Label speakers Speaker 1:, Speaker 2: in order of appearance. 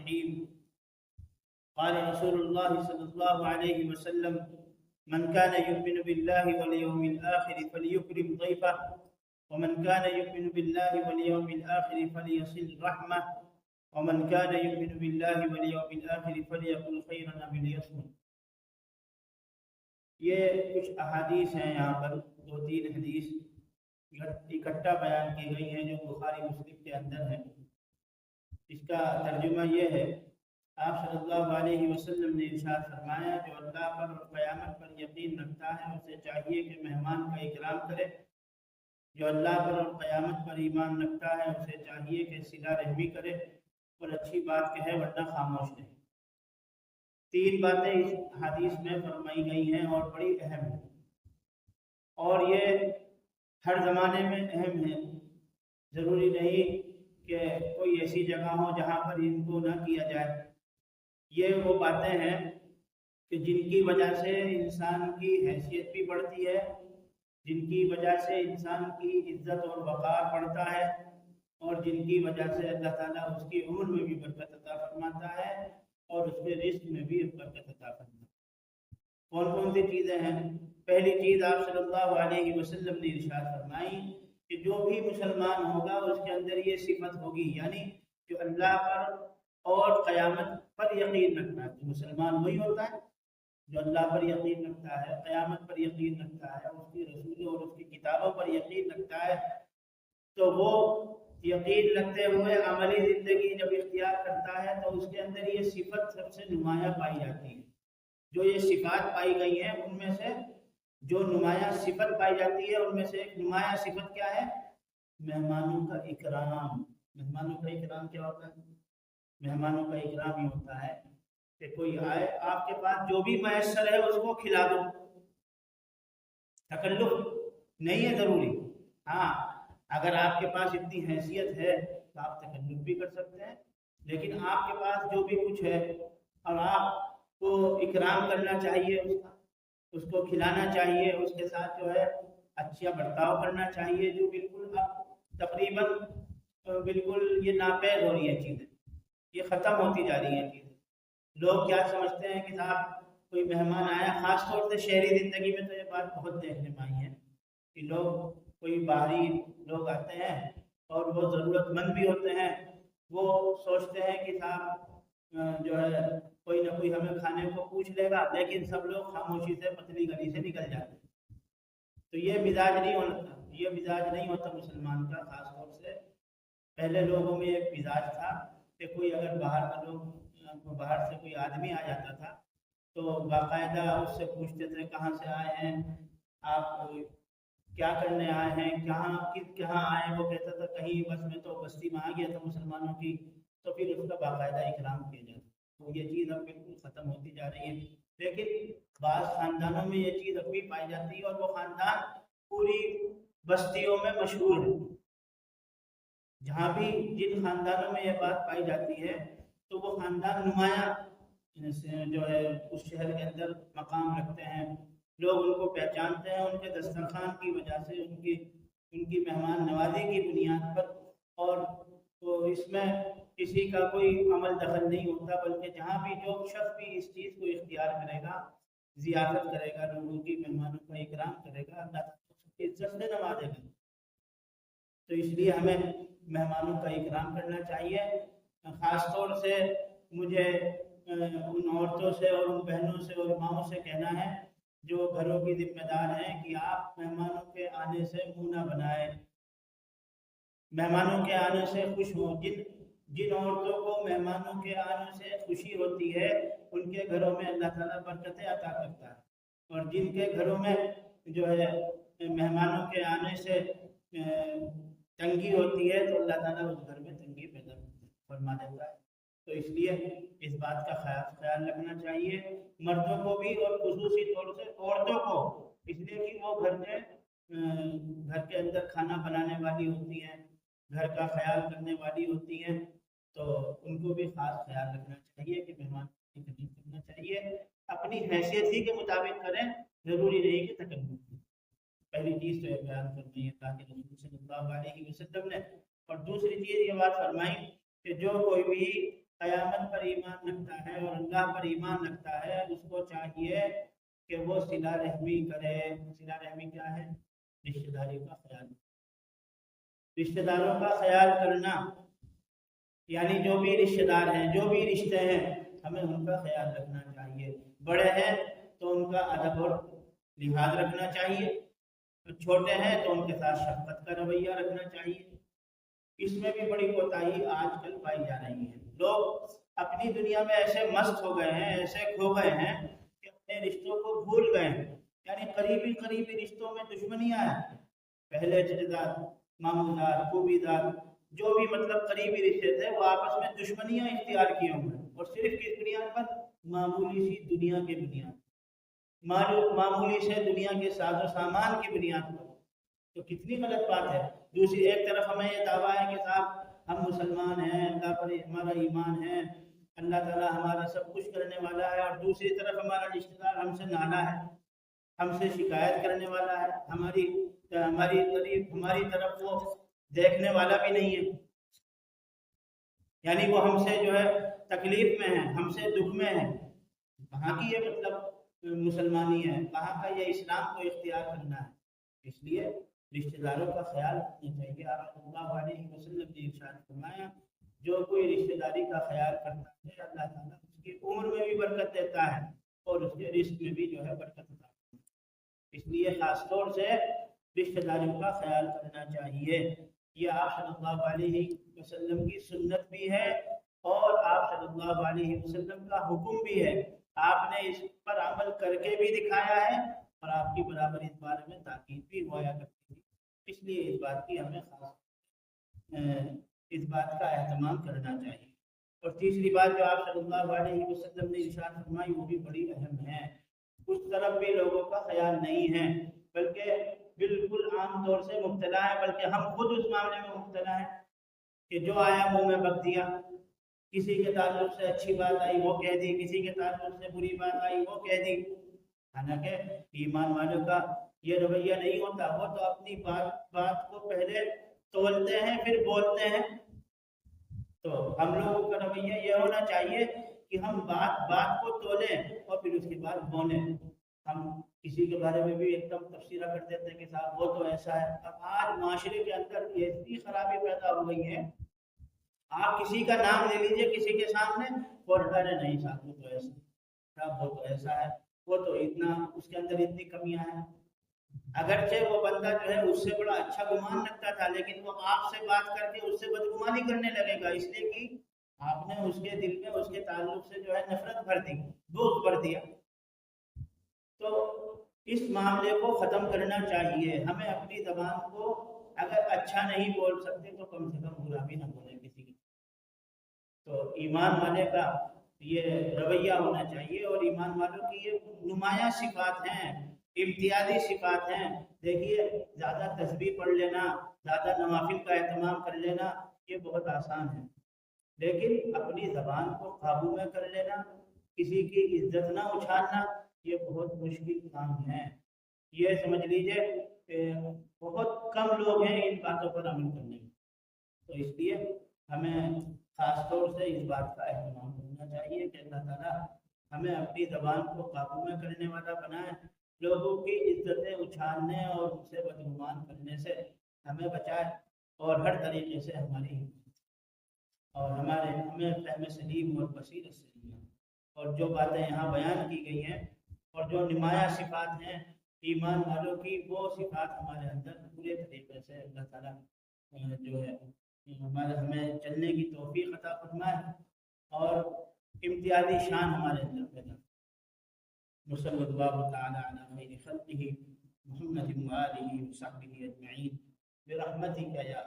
Speaker 1: الرحيم. قال رسول الله صلى الله عليه وسلم: من كان يؤمن بالله واليوم الآخر فليكرم ضيفه، ومن كان يؤمن بالله واليوم الآخر فليصل رحمه، ومن كان يؤمن بالله واليوم الآخر فليقل خيرا أو ليصمت. یہ کچھ احادیث ہیں، یہاں پر 2-3 حدیث اکٹھا بیان کی گئی ہیں جو بخاری مسلم کے اندر ہیں. اس کا ترجمہ یہ ہے: آپ صلی اللہ علیہ وسلم نے ارشاد فرمایا، جو اللہ پر اور قیامت پر یقین رکھتا ہے اسے چاہیے کہ مہمان کا اکرام کرے. جو اللہ پر اور قیامت پر ایمان رکھتا ہے اسے چاہیے کہ صلہ رحمی کرے اور اچھی بات کہے ورنہ خاموش رہے. 3 باتیں اس حدیث میں فرمائی گئی ہیں اور بڑی اہم ہیں، اور یہ ہر زمانے میں اہم ہے. ضروری نہیں کہ کوئی ایسی جگہ ہو جہاں پر ان کو نہ کیا جائے. یہ وہ باتیں ہیں کہ جن کی وجہ سے انسان کی حیثیت بھی بڑھتی ہے، جن کی وجہ سے انسان کی عزت اور وقار بڑھتا ہے، اور جن کی وجہ سے اللہ تعالیٰ اس کی عمر میں بھی برکت عطا فرماتا ہے اور اس کے رزق میں بھی برکت عطا فرماتا ہے. کون کون سی چیزیں ہیں؟ پہلی چیز آپ صلی اللہ علیہ وسلم نے ارشاد فرمائی کہ جو بھی مسلمان ہوگا اس کے اندر یہ صفت ہوگی، یعنی جو اللہ پر اور قیامت پر یقین رکھنا ہے. تو مسلمان وہی ہوتا ہے جو اللہ پر یقین رکھتا ہے، قیامت پر یقین رکھتا ہے، اس کی رسولوں اور اس کی کتابوں پر یقین رکھتا ہے. تو وہ یقین رکھتے ہوئے عملی زندگی جب اختیار کرتا ہے تو اس کے اندر یہ صفت سب سے نمایاں پائی جاتی ہے. جو یہ صفات پائی گئی ہیں ان میں سے جو نمایاں صفت پائی جاتی ہے ان میں سے ایک نمایاں صفت کیا ہے؟ مہمانوں کا اکرام. مہمانوں کا اکرام کیا ہوتا ہے؟ مہمانوں کا اکرام یہ ہوتا ہے کہ کوئی آئے، آپ کے پاس جو بھی میسر ہے اس کو کھلا دو. تکلف نہیں ہے ضروری. ہاں، اگر آپ کے پاس اتنی حیثیت ہے تو آپ تکلف بھی کر سکتے ہیں، لیکن آپ کے پاس جو بھی کچھ ہے اور آپ کو اکرام کرنا چاہیے، اس کو کھلانا چاہیے، اس کے ساتھ جو ہے اچھا برتاؤ کرنا چاہیے، جو بالکل اب تقریباً بالکل یہ ناپید ہو رہی ہے چیزیں، یہ ختم ہوتی جا رہی ہیں چیزیں. لوگ کیا سمجھتے ہیں کہ صاحب کوئی مہمان آیا، خاص طور سے شہری زندگی میں تو یہ بات بہت دیکھنے میں آئی ہے کہ لوگ، کوئی باہری لوگ آتے ہیں اور وہ ضرورت مند بھی ہوتے ہیں، وہ سوچتے ہیں کہ صاحب جو ہے کوئی نہ کوئی ہمیں کھانے کو پوچھ لے گا، لیکن سب لوگ خاموشی سے پتلی گلی سے نکل جاتے ہیں. تو یہ مزاج نہیں ہوتا، یہ مزاج نہیں ہوتا مسلمان کا. خاص طور سے پہلے لوگوں میں ایک مزاج تھا کہ کوئی اگر باہر سے کوئی آدمی آ جاتا تھا تو باقاعدہ اس سے پوچھتے تھے کہاں سے آئے ہیں آپ، کیا کرنے آئے ہیں، کہاں آئے. وہ کہتا تھا کہیں بس میں تو بستی میں آ گیا تھا مسلمانوں کی، تو پھر اس کا باقاعدہ اکرام کیا جاتا. تو یہ چیز اب بالکل ختم ہوتی جا رہی ہے. لیکن بعض خاندانوں میں یہ چیز اب بھی پائی جاتی ہے، اور وہ خاندان پوری بستیوں میں مشہور ہے. جہاں بھی جن خاندانوں میں یہ بات پائی جاتی ہے تو وہ خاندان نمایاں جو ہے اس شہر کے اندر مقام رکھتے ہیں. لوگ ان کو پہچانتے ہیں ان کے دسترخوان کی وجہ سے، ان کی مہمان نوازی کی بنیاد پر. اور تو اس میں کسی کا کوئی عمل دخل نہیں ہوتا، بلکہ جہاں بھی جو شخص بھی اس چیز کو اختیار کرے گا، ضیافت کرے گا، لوگوں کی مہمانوں کا اکرام کرے گا، اللہ کی عزت سے نوازے گا. تو اس لیے ہمیں مہمانوں کا اکرام کرنا چاہیے. خاص طور سے مجھے ان عورتوں سے اور ان بہنوں سے اور ماؤں سے کہنا ہے جو گھروں کی ذمہ دار ہیں کہ آپ مہمانوں کے آنے سے منہ نہ بنائیں، مہمانوں کے آنے سے خوش ہوں. جن عورتوں کو مہمانوں کے آنے سے خوشی ہوتی ہے ان کے گھروں میں اللہ تعالیٰ برکتیں عطا کرتا ہے، اور جن کے گھروں میں جو ہے مہمانوں کے آنے سے تنگی ہوتی ہے تو اللہ تعالیٰ اس گھر میں تنگی پیدا فرما دیتا ہے. تو اس لیے اس بات کا خیال رکھنا چاہیے مردوں کو بھی، اور خصوصی طور سے عورتوں کو، اس لیے کہ وہ گھر کے اندر کھانا بنانے والی ہوتی ہیں، گھر کا خیال کرنے والی ہوتی ہیں. تو ان کو بھی خاص خیال رکھنا چاہیے کہ مہمان کی خدمت کرنا چاہیے. اپنی حیثیت ہی کے مطابق کریں، ضروری نہیں کہ تکلف. پہلی چیز تو یہ بیان فرمائی اللہ کے رسول صلی اللہ علیہ وسلم نے. اور دوسری چیز یہ بات فرمائی کہ جو کوئی بھی قیامت پر ایمان رکھتا ہے اور اللہ پر ایمان رکھتا ہے، اس کو چاہیے کہ وہ صلہ رحمی کرے۔ صلہ رحمی کیا ہے؟ رشتہ داری کا خیال، رشتہ داروں کا خیال کرنا، یعنی جو بھی رشتہ دار ہیں، جو بھی رشتے ہیں، ہمیں ان کا خیال رکھنا چاہیے۔ بڑے ہیں تو ان کا ادب اور لحاظ رکھنا چاہیے، چھوٹے ہیں تو ان کے ساتھ شفقت کا رویہ رکھنا چاہیے۔ اس میں بھی بڑی کوتاہی آج کل پائی جا رہی ہے۔ لوگ اپنی دنیا میں ایسے مست ہو گئے ہیں، ایسے کھو گئے ہیں کہ اپنے رشتوں کو بھول گئے ہیں، یعنی قریبی رشتوں میں دشمنیاں ہیں۔ پہلے جداد، ماموں دار، پھوپھی دار، جو بھی مطلب قریبی رشتے تھے، وہ آپس میں دشمنیاں اختیار کیے ہوئے ہیں، اور صرف کس بنیاد پر؟ معمولی سی دنیا کے بنیاد، معمولی سے دنیا کے ساز و سامان کی بنیاد پر۔ تو کتنی غلط بات ہے۔ دوسری ایک طرف ہمیں یہ دعویٰ ہے کہ صاحب ہم مسلمان ہیں، اللہ پر ہمارا ایمان ہے، اللہ تعالیٰ ہمارا سب کچھ کرنے والا ہے، اور دوسری طرف ہمارا رشتہ دار ہم سے نالا ہے، ہم سے شکایت کرنے والا ہے، ہماری طرف وہ دیکھنے والا بھی نہیں ہے، یعنی وہ ہم سے جو ہے تکلیف میں ہے، ہم سے دکھ میں ہے۔ کہاں کی یہ مطلب مسلمانی ہے، کہاں کا یہ اسلام کو اختیار کرنا ہے؟ اس لیے رشتہ داروں کا خیال رکھنا چاہیے۔ آپ صلی اللہ علیہ وسلم نے ارشاد فرمایا، جو کوئی رشتہ داری کا خیال کرتا ہے، اللہ تعالیٰ اس کی عمر میں بھی برکت دیتا ہے اور اس کے رزق میں بھی جو ہے برکت دیتا ہے۔ اس لیے خاص طور سے رشتہ داروں کا خیال کرنا چاہیے۔ یہ آپ صلی اللہ علیہ وسلم کی سنت بھی ہے اور آپ صلی اللہ علیہ وسلم کا حکم بھی ہے۔ آپ نے اس پر عمل کر کے بھی دکھایا ہے اور آپ کی برابر اس بارے میں تاکید بھی ہوا کرتی تھی۔ اس لیے اس بات کی ہمیں خاص اس بات کا اہتمام کرنا چاہیے۔ اور تیسری بات جو آپ صلی اللہ علیہ وسلم نے ارشاد فرمائی، وہ بھی بڑی اہم ہے۔ اس طرف بھی لوگوں کا خیال نہیں ہے، بلکہ بالکل عام طور سے مبتلا ہے، بلکہ ہم خود اس معاملے میں مبتلا ہے کہ جو آیا منہ میں بک دیا، کسی کے تعلق سے اچھی بات آئی وہ کہہ دی، کسی کے تعلق سے بری بات آئی وہ کہہ دی۔ حالانکہ ایمان والوں کا یہ رویہ نہیں ہوتا، وہ تو اپنی بات کو پہلے تولتے ہیں پھر بولتے ہیں۔ تو ہم لوگوں کا رویہ یہ ہونا چاہیے کہ ہم بات کو تولیں اور پھر اس کے بعد بولیں۔ ہم کسی کے بارے میں بھی ایک دم تبصرہ کر دیتے ہیں کہ صاحب وہ تو ایسا ہے۔ اب آج معاشرے کے اندر ایسی خرابی پیدا ہو گئی ہے، آپ کسی کا نام لے لیجئے کسی کے سامنے، اور ڈرے نہیں صاحب وہ تو ایسا، صاحب وہ تو ایسا ہے، وہ تو اتنا، اس کے اندر اتنی کمیاں ہیں۔ اگرچہ وہ بندہ جو ہے اس سے بڑا اچھا گمان رکھتا تھا، لیکن وہ آپ سے بات کر کے اس سے بدگمانی کرنے لگے گا، اس لیے کہ آپ نے اس کے دل میں اس کے تعلق سے جو ہے نفرت بھر دی، بغض بھر دیا۔ تو اس معاملے کو ختم کرنا چاہیے۔ ہمیں اپنی زبان کو اگر اچھا نہیں بول سکتے تو کم سے کم برا بھی نہ بولیں کسی کی۔ تو ایمان والے کا یہ رویہ ہونا چاہیے، اور ایمان والوں کی یہ نمایاں صفات ہیں، امتیازی صفات ہیں۔ دیکھیے، زیادہ تسبیح پڑھ لینا، زیادہ نوافل کا اہتمام کر لینا یہ بہت آسان ہے، لیکن اپنی زبان کو قابو میں کر لینا، کسی کی عزت نہ اچھالنا، یہ بہت مشکل کام ہے۔ یہ سمجھ لیجئے کہ بہت کم لوگ ہیں ان باتوں پر عمل کرنے میں۔ تو اس لیے ہمیں خاص طور سے اس بات کا اہتمام کرنا چاہیے کہ اللہ تعالیٰ ہمیں اپنی زبان کو قابو میں کرنے والا بنائے، لوگوں کی عزتیں اچھالنے اور ان سے بدگمان کرنے سے ہمیں بچائے، اور ہر طریقے سے ہماری اور ہمیں فہم سلیم اور بصیرت سے دیا۔ اور جو باتیں یہاں بیان کی گئی ہیں اور جو نمایاں صفات ہیں ایمان والوں کی، وہ صفات ہمارے اندر پورے طریقے سے اللہ تعالیٰ جو ہے ہمیں چلنے کی توفیق عطا فرمائے اور امتیازی شان ہمارے اندر پیدا۔ صلی اللہ تعالی علی خیر خلقہ محمد وآلہ وصحبہ اجمعین برحمتک یا